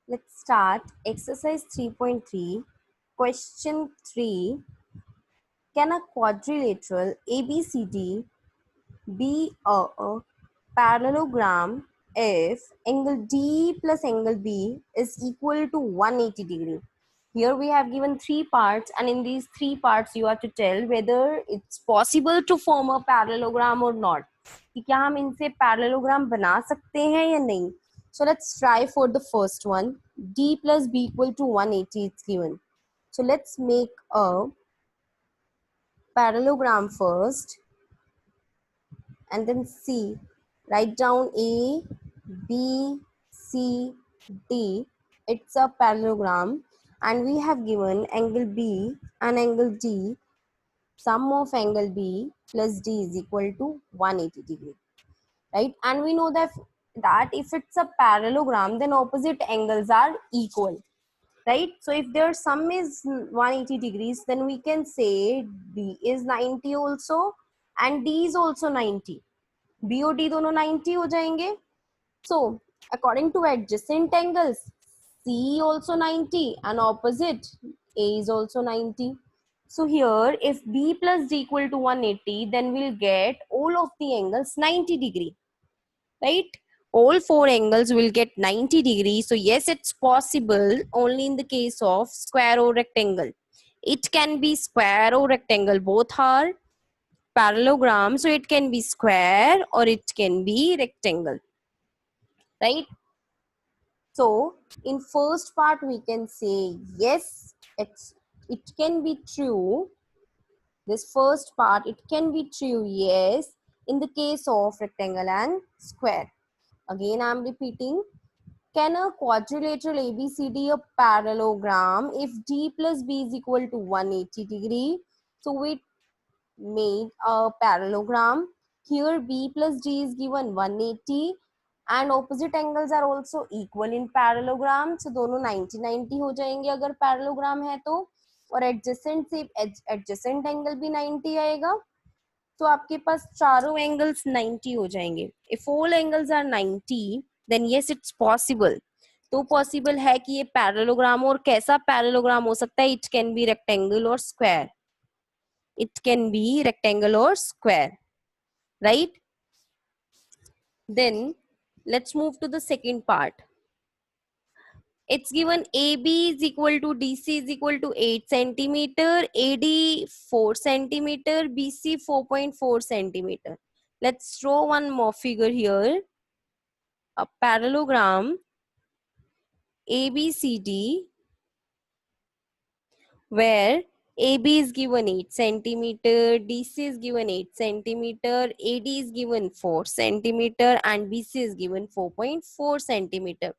Let's start exercise 3.3. Question 3. Can a quadrilateral ABCD be a parallelogram if angle D plus angle B is equal to 180 degree? Here we have given three parts, and in these three parts you have to tell whether it's possible to form a parallelogram or not. कि क्या हम इनसे parallelogram बना सकते हैं या नहीं? So let's try for the first one. D plus B equal to 180 is given. So let's make a parallelogram first and then C. Write down A, B, C, D. It's a parallelogram, and we have given angle B and angle D. Sum of angle B plus D is equal to 180 degree, right? And we know that if it's a parallelogram, then opposite angles are equal, right? So if their sum is 180 degrees, then we can say B is 90 also and D is also 90. B और D दोनों 90 हो जाएंगे. So according to adjacent angles, C also 90 and opposite A is also 90. So here if B plus D equal to 180, then we'll get all of the angles 90 degree, right? All four angles will get 90 degrees. So yes, it's possible only in the case of square or rectangle. It can be square or rectangle. Both are parallelogram. So it can be square or it can be rectangle, right? So in first part, we can say yes, it can be true. This first part, it can be true, yes, in the case of rectangle and square. Again, I am repeating. Can a quadrilateral ABCD a parallelogram if D plus B is equal to 180 degree? So we made a parallelogram. Here B plus D is given 180 and opposite angles are also equal in parallelogram. So दोनों 90-90 हो जाएंगे अगर parallelogram है तो, और adjacent से adjacent angle भी 90 आएगा. तो आपके पास चारों angles 90 हो जाएंगे. If all angles are 90, then yes, it's possible. तो possible है कि ये parallelogram, और कैसा parallelogram हो सकता है? It can be rectangle or square. It can be rectangle or square, right? Then let's move to the second part. It's given AB is equal to DC is equal to 8 centimeter, AD 4 centimeter, BC 4.4 centimeter. Let's draw one more figure here. A parallelogram ABCD where AB is given 8 centimeter, DC is given 8 centimeter, AD is given 4 centimeter, and BC is given 4.4 centimeter.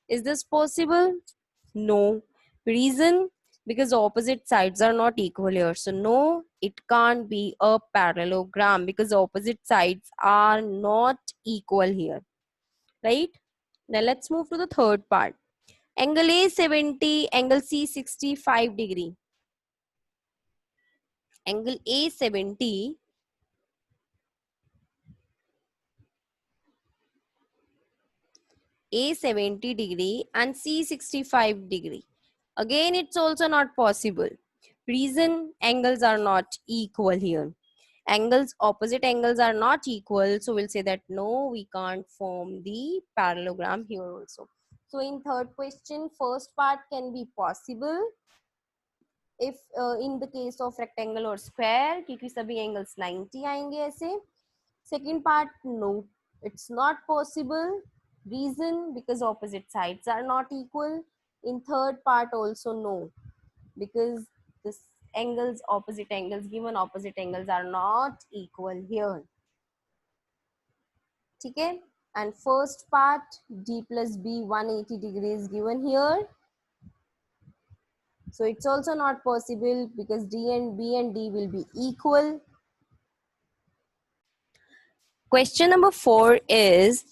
Is this possible? No. Reason? Because opposite sides are not equal here. So no, it can't be a parallelogram because opposite sides are not equal here. Right? Now let's move to the third part. Angle A 70, angle C 65 degree. Angle A 70, A 70 degree and C 65 degree. Again, it's also not possible. Reason? Angles are not equal here. Angles, opposite angles are not equal. So we'll say that no, we can't form the parallelogram here also. So in third question, first part can be possible if in the case of rectangle or square, क्योंकि सभी angles 90 आएंगे ऐसे. Second part, no, it's not possible. Reason? Because opposite sides are not equal. In third part also no, because this angles, opposite angles, given opposite angles are not equal here. Okay? And first part, D plus B 180 degrees given here. So it's also not possible because D and B and D will be equal. Question number 4 is,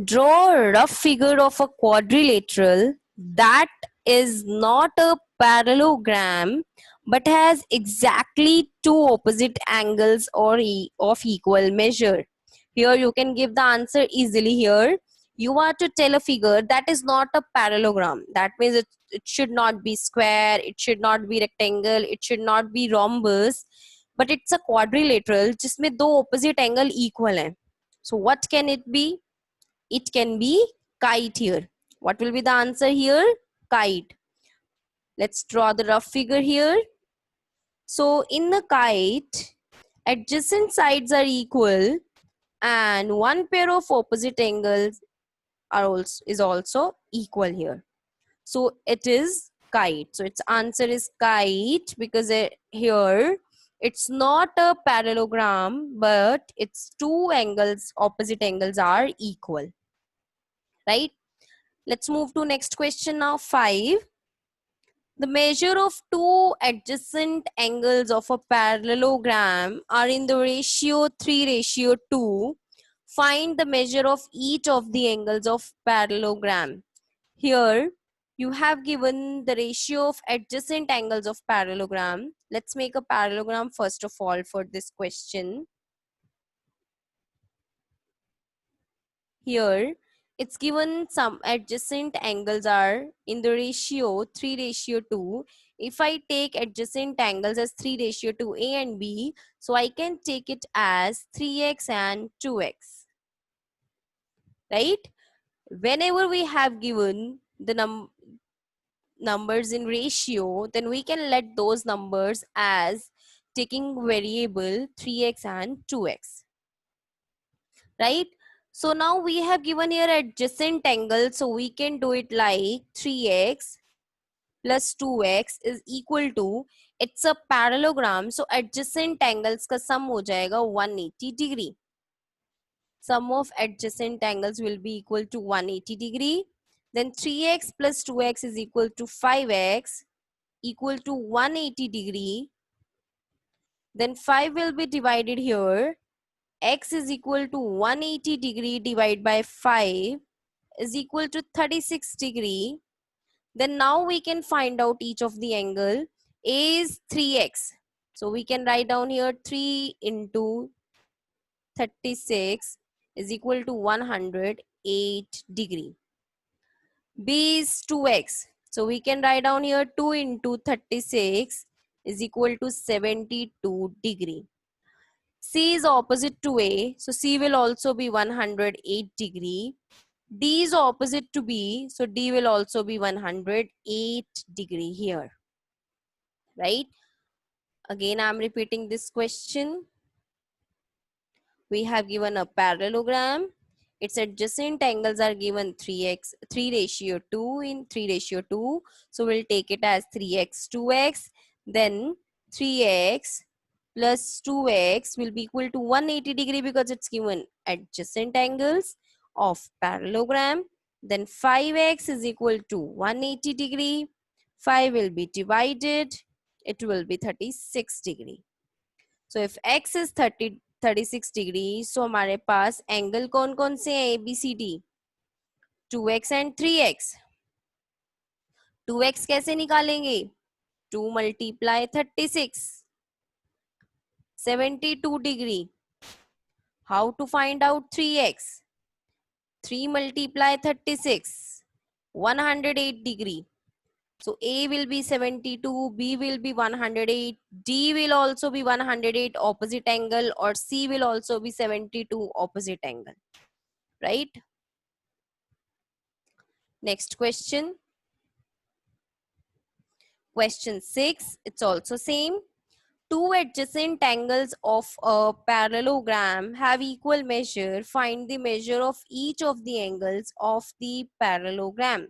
draw a rough figure of a quadrilateral that is not a parallelogram but has exactly two opposite angles or of equal measure. Here you can give the answer easily here. You are to tell a figure that is not a parallelogram. That means it should not be square, it should not be rectangle, it should not be rhombus, but it's a quadrilateral जिसमें दो opposite angle equal हैं. So what can it be? It can be kite here. What will be the answer here? Kite. Let's draw the rough figure here. So in the kite, adjacent sides are equal and one pair of opposite angles is also equal here. So it is kite. So its answer is kite because here it's not a parallelogram, but its two angles, opposite angles are equal. Right? Let's move to next question now. 5. The measure of two adjacent angles of a parallelogram are in the ratio 3:2. Find the measure of each of the angles of parallelogram. Here, you have given the ratio of adjacent angles of parallelogram. Let's make a parallelogram first of all for this question. Here, it's given some adjacent angles are in the ratio 3:2. If I take adjacent angles as 3:2 A and B, so I can take it as 3x and 2x. Right? Whenever we have given the numbers in ratio, then we can let those numbers as taking variable 3x and 2x. Right? So now we have given here adjacent angle, so we can do it like 3x plus 2x is equal to, it's a parallelogram, so adjacent angles का sum हो जाएगा 180 degree. Sum of adjacent angles will be equal to 180 degree. Then 3x plus 2x is equal to 5x equal to 180 degree. Then 5 will be divided here. X is equal to 180 degree divided by 5 is equal to 36 degree. Then now we can find out each of the angle. A is 3x. So we can write down here 3 into 36 is equal to 108 degree. B is 2x. So we can write down here 2 into 36 is equal to 72 degree. C is opposite to A, so C will also be 108 degree. D is opposite to B, so D will also be 108 degree here. Right? Again, I'm repeating this question. We have given a parallelogram. Its adjacent angles are given 3:2 in 3:2. So we'll take it as 3x, 2x. Then 3x plus 2x will be equal to 180 degree because it's given adjacent angles of parallelogram. Then 5x is equal to 180 degree. 5 will be divided. It will be 36 degree. So if x is 36 degree, so हमारे पास angle कौन कौन से हैं ABCD? 2x and 3x. 2x कैसे निकालेंगे? 2 multiply 36, 72 degree. How to find out 3x? 3 multiply 36, 108 degree. So A will be 72, B will be 108, D will also be 108 opposite angle, or C will also be 72 opposite angle. Right? Next question. Question 6, it's also same. Two adjacent angles of a parallelogram have equal measure. Find the measure of each of the angles of the parallelogram.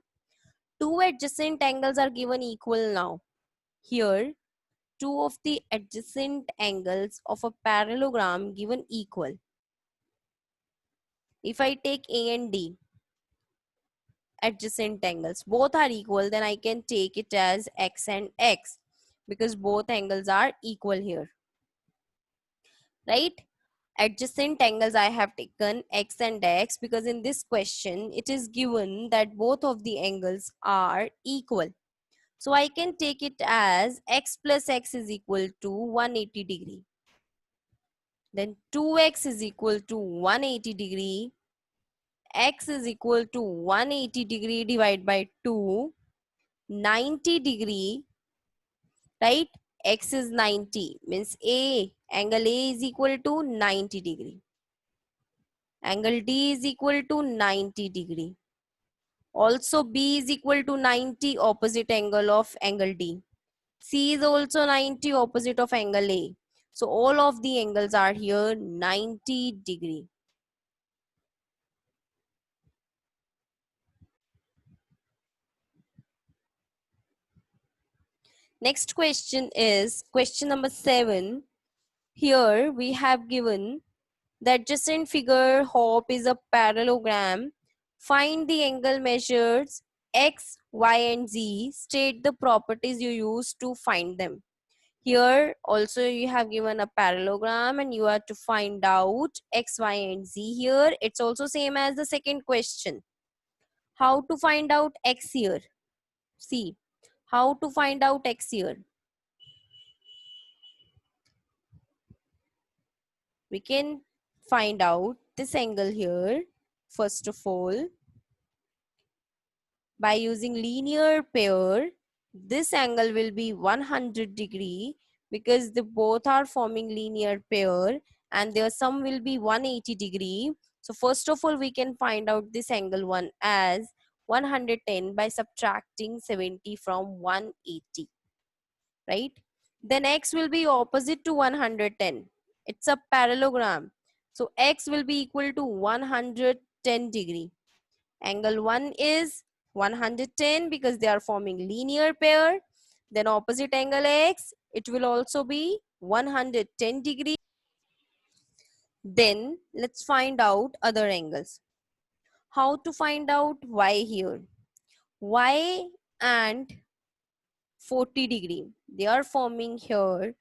Two adjacent angles are given equal now. Here, two of the adjacent angles of a parallelogram given equal. If I take A and D, adjacent angles, both are equal, then I can take it as x and x because both angles are equal here. Right? Adjacent angles I have taken x and x because in this question it is given that both of the angles are equal. So I can take it as x plus x is equal to 180 degree. Then 2x is equal to 180 degree. x is equal to 180 degree divided by 2, 90 degree, right? X is 90, means angle A is equal to 90 degree. Angle D is equal to 90 degree. Also B is equal to 90, opposite angle of angle D. C is also 90, opposite of angle A. So all of the angles are here 90 degree. Next question is question number 7. Here we have given the adjacent figure HOP is a parallelogram. Find the angle measures x, y and z. State the properties you use to find them. Here also you have given a parallelogram and you are to find out x, y and z. Here it's also same as the second question. How to find out x here? See, how to find out x here? We can find out this angle here first of all by using linear pair. This angle will be 100 degree because they both are forming linear pair, and their sum will be 180 degree. So first of all we can find out this angle one as 110 by subtracting 70 from 180, right? Then x will be opposite to 110. It's a parallelogram. So x will be equal to 110 degree. Angle 1 is 110 because they are forming linear pair. Then opposite angle x, it will also be 110 degree. Then let's find out other angles. How to find out y here? Y and 40 degree. They are forming here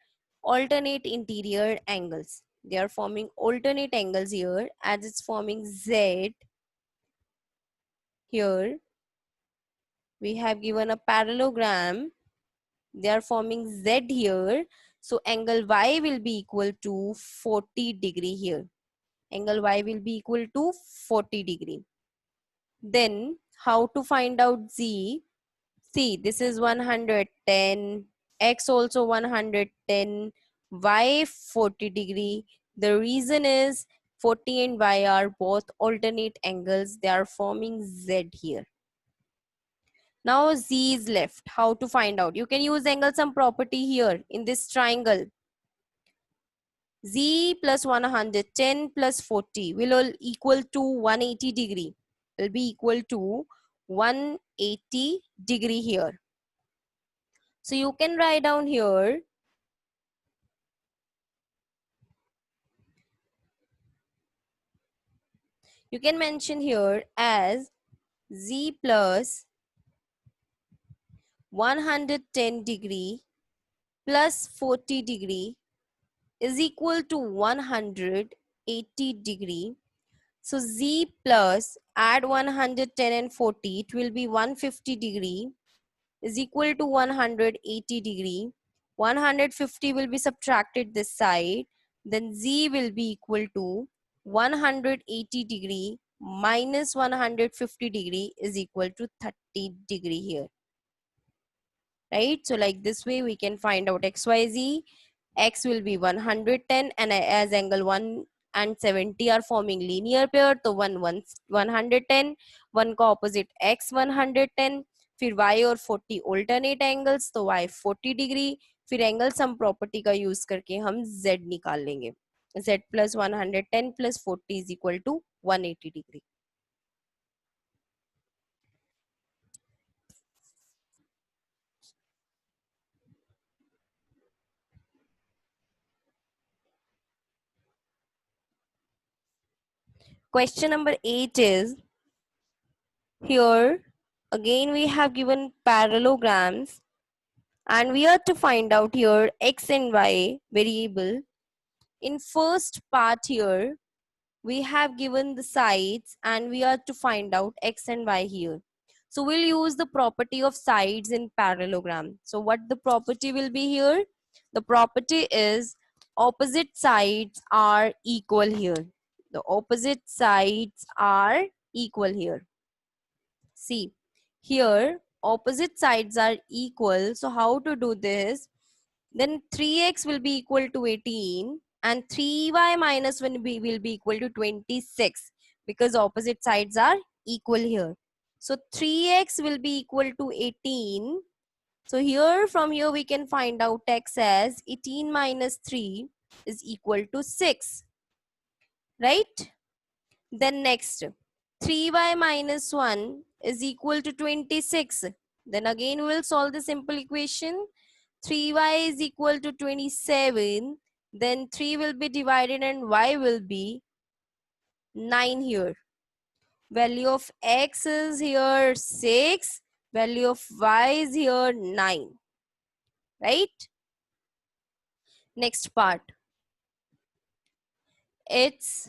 alternate interior angles. They are forming alternate angles here as it's forming z. Here we have given a parallelogram. They are forming z here. So angle y will be equal to 40 degree here. Angle y will be equal to 40 degree. Then how to find out z? See, this is 110, x also 110, y 40 degree. The reason is 40 and y are both alternate angles. They are forming z here. Now z is left. How to find out? You can use angle sum property here in this triangle. Z plus 110 plus 40 will all equal to 180 degree. Will be equal to 180 degree here. So you can write down here you can mention here as z plus 110 degree plus 40 degree is equal to 180 degree. So z plus add 110 and 40, it will be 150 degree is equal to 180 degree. 150 will be subtracted this side. Then z will be equal to 180 degree minus 150 degree is equal to 30 degree here, right? So like this way we can find out xyz. X will be 110 and as angle 1 and 70 are forming linear pair, so 110, one का opposite x 110, फिर y और 40 alternate angles, तो y 40 degree, फिर angle sum property का use करके हम z निकाल लेंगे. Z plus 110 plus 40 is equal to 180 degree. Question number 8 is, here again we have given parallelograms and we are to find out here x and y variable. In first part here we have given the sides and we are to find out x and y here. So we'll use the property of sides in parallelogram. So what the property will be here? The property is opposite sides are equal here. The opposite sides are equal here. See, here opposite sides are equal. So how to do this? Then 3x will be equal to 18 and 3y minus 1 will be equal to 26 because opposite sides are equal here. So 3x will be equal to 18. So here from here we can find out x as 18 minus 3 is equal to 6. Right? Then next 3y minus 1 is equal to 26. Then again we will solve the simple equation. 3y is equal to 27. Then 3 will be divided and y will be 9 here. Value of x is here 6. Value of y is here 9. Right? Next part. It's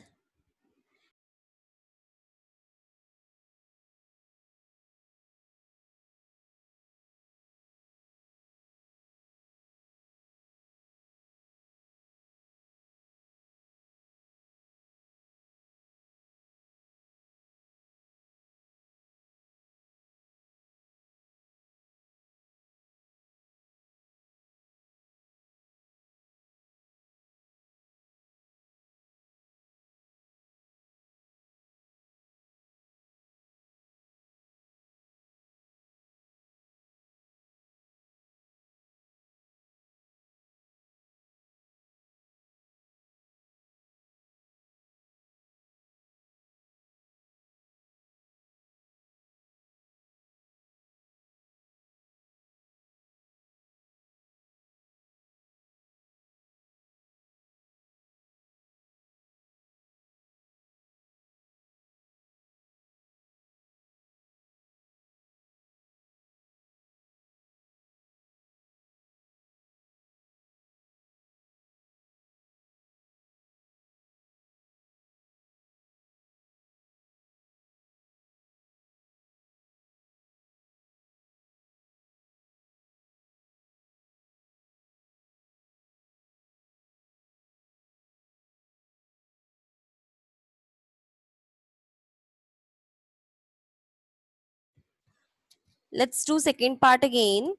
let's do second part again.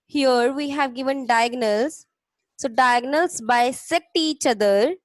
Here we have given diagonals. So diagonals bisect each other.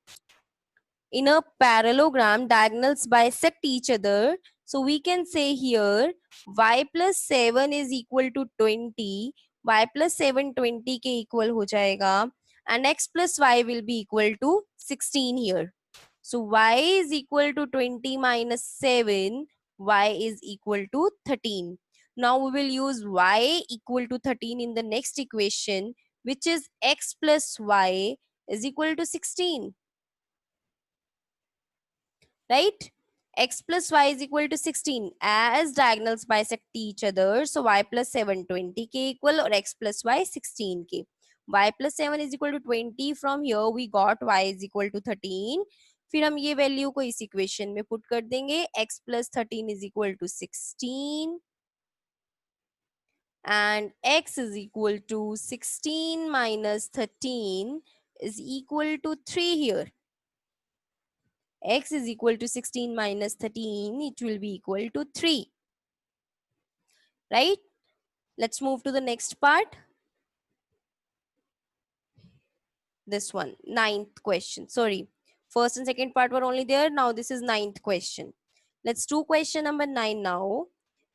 In a parallelogram, diagonals bisect each other. So we can say here y plus 7 is equal to 20. Y plus 7 20 के equal हो जाएगा. And x plus y will be equal to 16 here. So y is equal to 20 minus 7. Y is equal to 13. Now we will use y equal to 13 in the next equation, which is x plus y is equal to 16. Right? X plus y is equal to 16 as diagonals bisect each other. So y plus 7 20k equal or x plus y 16k. Y plus 7 is equal to 20. From here we got y is equal to 13. फिर हम ये value को इस equation में put कर देंगे. X plus 13 is equal to 16 and x is equal to 16 minus 13 is equal to 3 here. X is equal to 16 minus 13, it will be equal to 3. Right? Let's move to the next part. This one, ninth question. Sorry, first and second part were only there. Now this is ninth question. Let's do question number 9 now.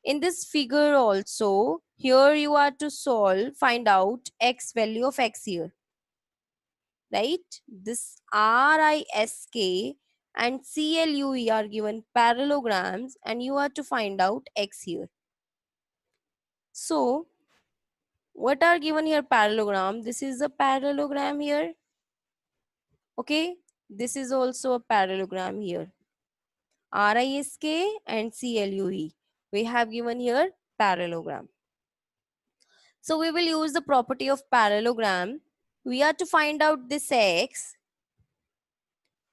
In this figure also, here you are to solve, find out x value of x here. Right? This RISK and CLUE are given parallelograms and you are to find out x here. So what are given here? Parallelogram. This is a parallelogram here. Okay. This is also a parallelogram here. RISK and CLUE. We have given here parallelogram. So we will use the property of parallelogram. We are to find out this x.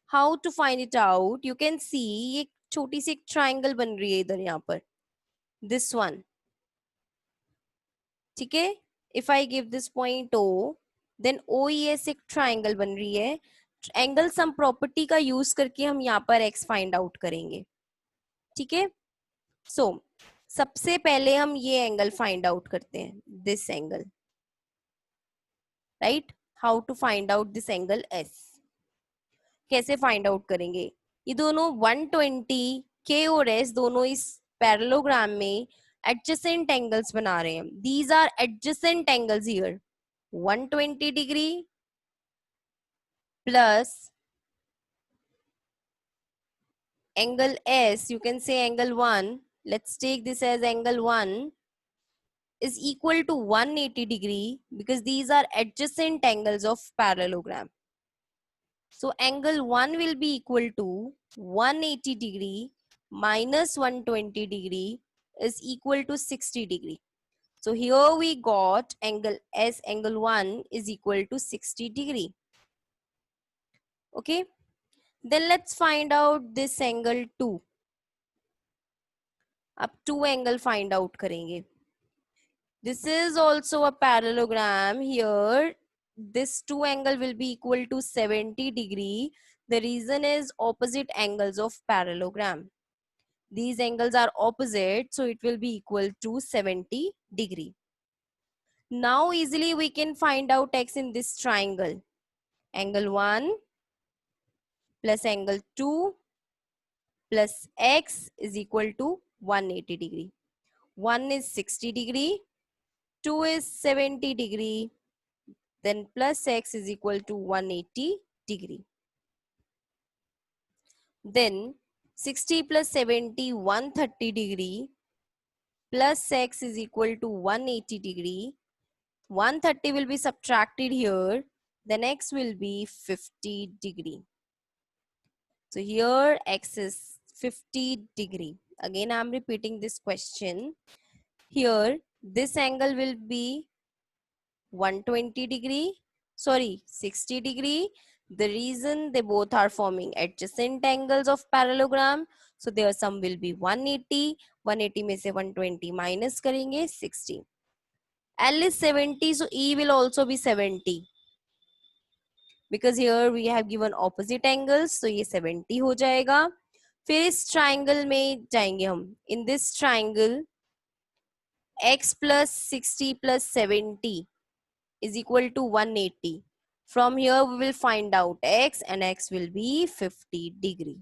How to find it out? You can see एक छोटी सी एक triangle बन रही है इधर यहाँ पर. This one. ठीक है? If I give this point O, then OES एक triangle बन रही है. एंगल सम प्रॉपर्टी का यूज करके हम यहाँ पर x फाइंड आउट करेंगे. ठीक है? सो सबसे पहले हम ये एंगल फाइंड आउट करते हैं, this angle, right. How to find out this angle S, कैसे फाइंड आउट करेंगे? ये दोनों 120 के और एस दोनों इस पैरेललोग्राम में एडजेसेंट एंगल्स बना रहे हैं। These are adjacent angles here, 120 degree plus angle S, you can say angle 1, let's take this as angle 1 is equal to 180 degree because these are adjacent angles of parallelogram. So angle 1 will be equal to 180 degree minus 120 degree is equal to 60 degree. So here we got angle S, angle 1 is equal to 60 degree. Okay, then let's find out this angle 2. अब 2 angle find out करेंगे. This is also a parallelogram. Here this 2 angle will be equal to 70 degree. The reason is opposite angles of parallelogram. These angles are opposite, so it will be equal to 70 degree. Now easily we can find out x in this triangle. Angle 1 plus angle 2 plus x is equal to 180 degree. 1 is 60 degree, 2 is 70 degree, then plus x is equal to 180 degree. Then 60 plus 70, 130 degree, plus x is equal to 180 degree. 130 will be subtracted here, then x will be 50 degree. So here x is 50 degree. Again I am repeating this question. Here this angle will be 120 degree, sorry 60 degree. The reason they both are forming adjacent angles of parallelogram, so their sum will be 180. 180 में से 120 minus करेंगे 60. L is 70, so E will also be 70 because here we have given opposite angles, so ये 70 हो जाएगा. फिर इस triangle में जाएंगे हम. In this triangle x plus 60 plus 70 is equal to 180. From here we will find out x, and x will be 50 degree.